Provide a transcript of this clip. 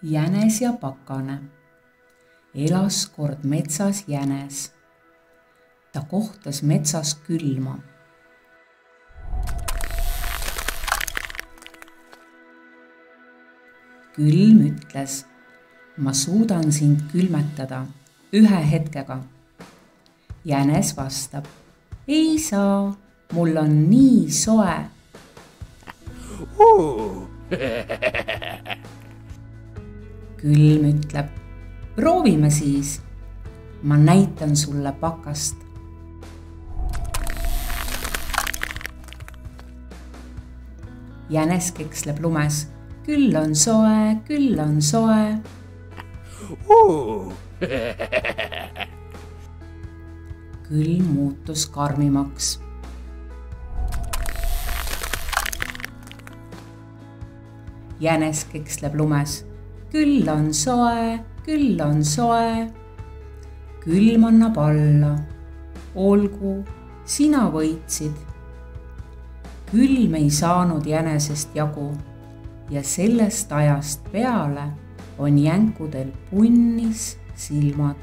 Jänes ja pakane. Elas kord metsas jänes. Ta kohtas metsas külma. Külm ütles, ma suudan sind külmetada ühe hetkega. Jänes vastab, ei saa, mul on nii soe. Külm ütleb, proovime siis, ma näitan sulle pakast. Jänes keksleb lumes, küll on soe, küll on soe. Külm muutus karmimaks. Jänes keksleb lumes, küll on soe, küll on soe. Külm annab alla, olgu, sina võitsid. Külm ei saanud jänesest jagu ja sellest ajast peale on jänkudel punnis silmad.